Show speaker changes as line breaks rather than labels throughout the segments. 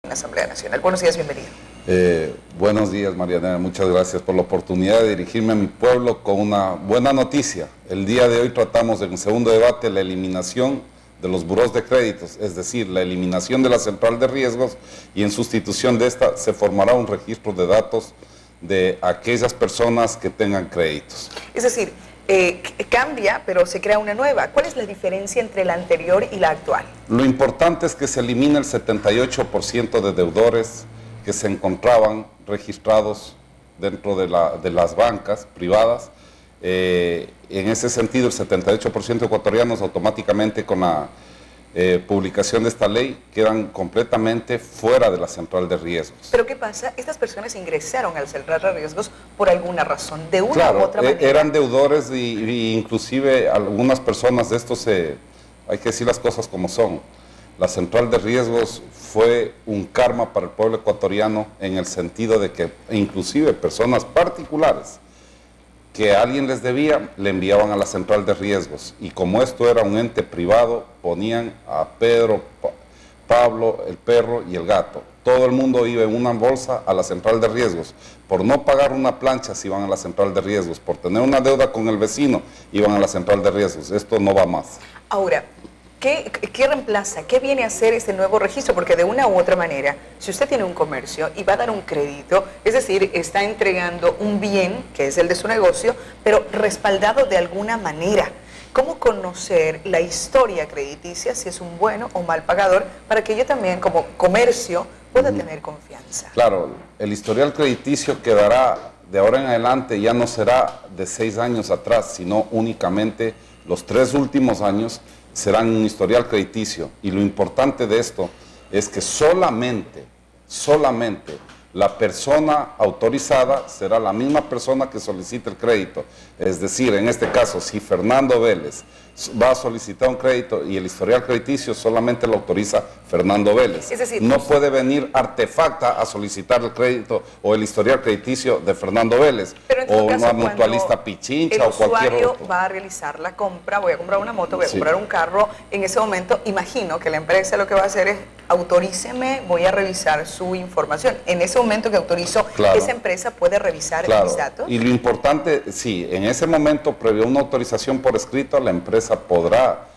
la Asamblea Nacional. Buenos días, bienvenido.
Buenos días, Mariana. Muchas gracias por la oportunidad de dirigirme a mi pueblo con una buena noticia. El día de hoy tratamos en el segundo debate la eliminación de los burós de créditos, es decir, la eliminación de la central de riesgos, y en sustitución de esta se formará un registro de datos de aquellas personas que tengan créditos.
Es decir, cambia, pero se crea una nueva. ¿Cuál es la diferencia entre la anterior y la actual?
Lo importante es que se elimina el 78% de deudores que se encontraban registrados dentro de las bancas privadas. En ese sentido, el 78% de ecuatorianos automáticamente con la publicación de esta ley quedan completamente fuera de la central de riesgos.
¿Pero qué pasa? Estas personas ingresaron al central de riesgos por alguna razón, de una u otra manera.
Eran deudores y inclusive algunas personas de estos, hay que decir las cosas como son. La central de riesgos fue un karma para el pueblo ecuatoriano en el sentido de que inclusive personas particulares que a alguien les debía, le enviaban a la central de riesgos, y como esto era un ente privado, ponían a Pedro, Pablo, el perro y el gato. Todo el mundo iba en una bolsa a la central de riesgos. Por no pagar una plancha se iban a la central de riesgos, por tener una deuda con el vecino iban a la central de riesgos. Esto no va más.
Ahora, ¿qué reemplaza? ¿Qué viene a hacer este nuevo registro? Porque de una u otra manera, si usted tiene un comercio y va a dar un crédito, es decir, está entregando un bien, que es el de su negocio, pero respaldado de alguna manera. ¿Cómo conocer la historia crediticia, si es un bueno o mal pagador, para que yo también, como comercio, pueda tener confianza?
Claro, el historial crediticio quedará de ahora en adelante, ya no será de 6 años atrás, sino únicamente los 3 últimos años serán un historial crediticio, y lo importante de esto es que solamente la persona autorizada será la misma persona que solicita el crédito. Es decir, en este caso, si Fernando Vélez va a solicitar un crédito y el historial crediticio solamente lo autoriza Fernando Vélez.
Es decir,
no puede venir Artefacta a solicitar el crédito o el historial crediticio de Fernando Vélez, o una mutualista Pichincha o cualquier otro.
El usuario va a realizar la compra, voy a comprar una moto, voy a comprar un carro, en ese momento imagino que la empresa lo que va a hacer es: autoríceme, voy a revisar su información. En ese momento que autorizo, esa empresa puede revisar mis datos.
Y lo importante, sí, en ese momento, previo a una autorización por escrito, la empresa podrá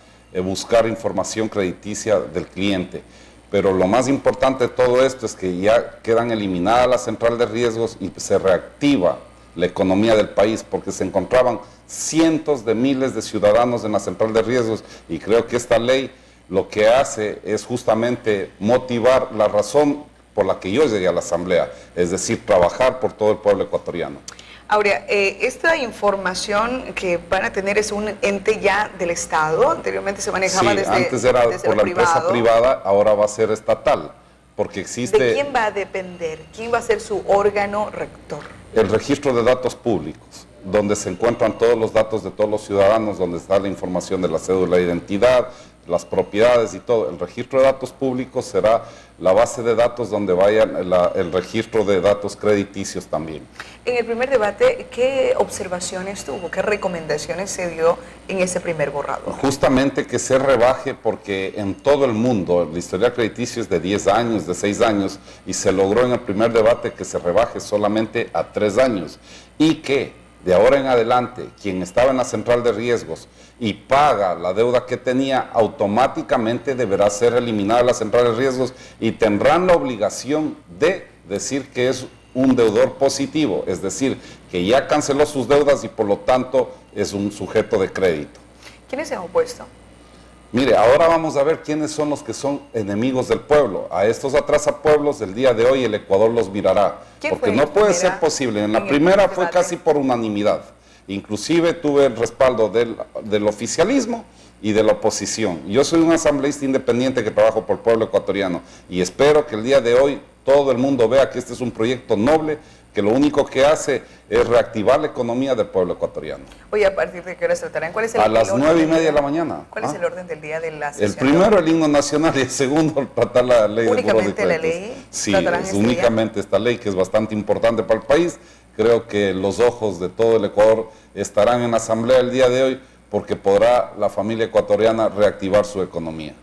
buscar información crediticia del cliente. Pero lo más importante de todo esto es que ya quedan eliminadas la central de riesgos y se reactiva la economía del país, porque se encontraban cientos de miles de ciudadanos en la central de riesgos, y creo que esta ley lo que hace es justamente motivar la razón por la que yo llegué a la Asamblea, es decir, trabajar por todo el pueblo ecuatoriano.
Ahora, esta información que van a tener es un ente ya del Estado. Anteriormente se manejaba desde
antes era por la empresa privada, ahora va a ser estatal, porque existe...
¿De quién va a depender? ¿Quién va a ser su órgano rector?
El registro de datos públicos, donde se encuentran todos los datos de todos los ciudadanos, donde está la información de la cédula de identidad, las propiedades y todo. El registro de datos públicos será la base de datos donde vaya el registro de datos crediticios también.
En el primer debate, ¿qué observaciones tuvo? ¿Qué recomendaciones se dio en ese primer borrador?
Justamente que se rebaje, porque en todo el mundo el historial crediticio es de 10 años, de 6 años, y se logró en el primer debate que se rebaje solamente a 3 años, y que de ahora en adelante, quien estaba en la central de riesgos y paga la deuda que tenía, automáticamente deberá ser eliminada la central de riesgos y tendrán la obligación de decir que es un deudor positivo, es decir, que ya canceló sus deudas y por lo tanto es un sujeto de crédito.
¿Quiénes se han opuesto?
Mire, ahora vamos a ver quiénes son los que son enemigos del pueblo. A estos atrasapueblos del día de hoy el Ecuador los mirará, porque no puede ser posible. En la primera fue casi por unanimidad. Inclusive tuve el respaldo del oficialismo y de la oposición. Yo soy un asambleísta independiente que trabajo por el pueblo ecuatoriano, y espero que el día de hoy todo el mundo vea que este es un proyecto noble, que lo único que hace es reactivar la economía del pueblo ecuatoriano.
Oye, ¿a partir de qué horas tratarán? ¿Cuál es
a las 9:30 de la mañana.
¿Cuál es el orden del día de la sesión?
El primero, el himno nacional, y el segundo, tratar la ley de buró de créditos.
¿Únicamente la ley?
Sí, es únicamente esta ley, que es bastante importante para el país. Creo que los ojos de todo el Ecuador estarán en la Asamblea el día de hoy, porque podrá la familia ecuatoriana reactivar su economía.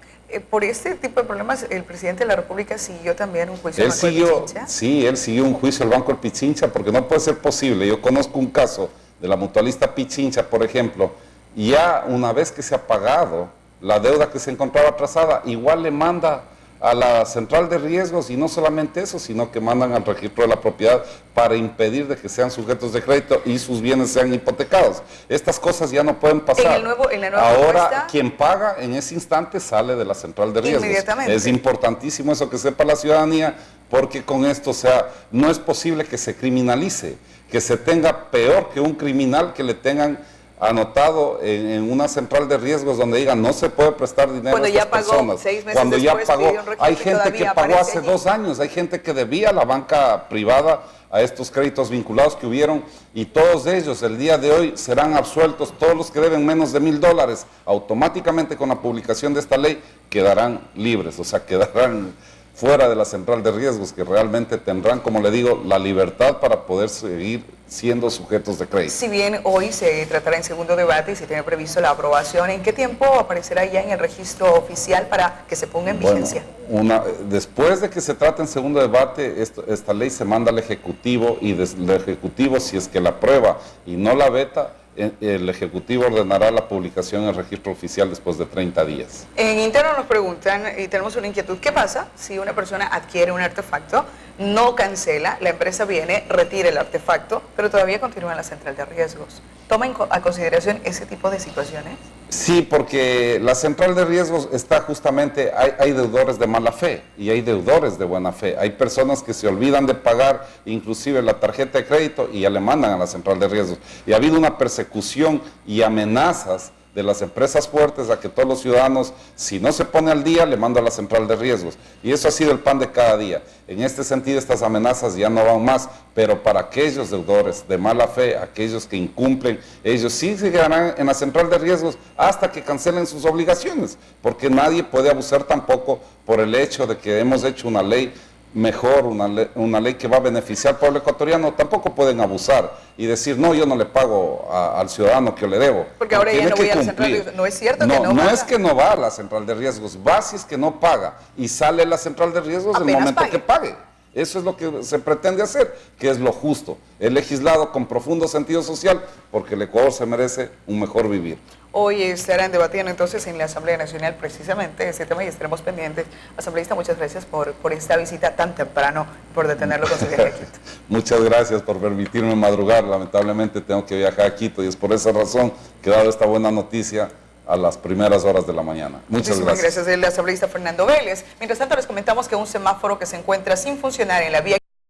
por este tipo de problemas, el presidente de la República siguió también un juicio
Él
al Banco del
siguió,
Pichincha.
sí, él siguió un juicio al Banco del Pichincha porque no puede ser posible. Yo conozco un caso de la mutualista Pichincha, por ejemplo, y ya una vez que se ha pagado la deuda que se encontraba atrasada, igual le manda a la central de riesgos, y no solamente eso, sino que mandan al registro de la propiedad para impedir de que sean sujetos de crédito y sus bienes sean hipotecados. Estas cosas ya no pueden pasar.
En la nueva
Ahora,
propuesta,
quien paga en ese instante sale de la central de riesgos.
Inmediatamente.
Es importantísimo eso que sepa la ciudadanía, porque con esto, o sea, no es posible que se criminalice, que se tenga peor que un criminal que le tengan anotado en una central de riesgos donde digan no se puede prestar dinero
cuando
a estas
ya pagó,
personas.
6 meses
Cuando ya
después,
pagó,
pidió un registro
hay
y
gente que
todavía
pagó
aparece
hace
allí.
2 años, hay gente que debía a la banca privada a estos créditos vinculados que hubieron, y todos ellos el día de hoy serán absueltos. Todos los que deben menos de $1,000 automáticamente con la publicación de esta ley quedarán libres, o sea, quedarán fuera de la central de riesgos, que realmente tendrán, como le digo, la libertad para poder seguir siendo sujetos de crédito.
Si bien hoy se tratará en segundo debate y se tiene previsto la aprobación, ¿en qué tiempo aparecerá ya en el registro oficial para que se ponga en vigencia?
Después de que se trate en segundo debate, esta ley se manda al Ejecutivo, y el Ejecutivo, si es que la aprueba y no la veta, el Ejecutivo ordenará la publicación en el registro oficial después de 30 días.
En interno nos preguntan, y tenemos una inquietud, ¿qué pasa si una persona adquiere un artefacto, no cancela, la empresa viene, retira el artefacto, pero todavía continúa en la central de riesgos? ¿Toman a consideración ese tipo de situaciones?
Sí, porque la central de riesgos está justamente, hay deudores de mala fe y hay deudores de buena fe. Hay personas que se olvidan de pagar inclusive la tarjeta de crédito y ya le mandan a la central de riesgos. Y ha habido una persecución y amenazas de las empresas fuertes a que todos los ciudadanos, si no se pone al día, le manda a la central de riesgos. Y eso ha sido el pan de cada día. En este sentido, estas amenazas ya no van más, pero para aquellos deudores de mala fe, aquellos que incumplen, ellos sí se quedarán en la central de riesgos hasta que cancelen sus obligaciones, porque nadie puede abusar tampoco por el hecho de que hemos hecho una ley mejor, una ley que va a beneficiar al pueblo ecuatoriano. Tampoco pueden abusar y decir, no, yo no le pago al ciudadano que yo le debo.
Porque ahora ya
tiene
no
que
voy a la
cumplir.
central de riesgos. No es cierto que no
No
paga.
es que no va a la central de riesgos, va si es que no paga y sale la central de riesgos en el
Apenas
momento
pague.
que pague. Eso es lo que se pretende hacer, que es lo justo. He legislado con profundo sentido social porque el Ecuador se merece un mejor vivir.
Hoy estarán debatiendo entonces en la Asamblea Nacional precisamente este tema y estaremos pendientes. Asambleísta, muchas gracias por esta visita tan temprano, por detenerlo con su viaje a Quito.
Muchas gracias por permitirme madrugar. Lamentablemente tengo que viajar a Quito y es por esa razón que he dado esta buena noticia a las primeras horas de la mañana. Muchas
Muchísimas
gracias.
gracias. El asambleísta Fernando Vélez. Mientras tanto, les comentamos que un semáforo que se encuentra sin funcionar en la vía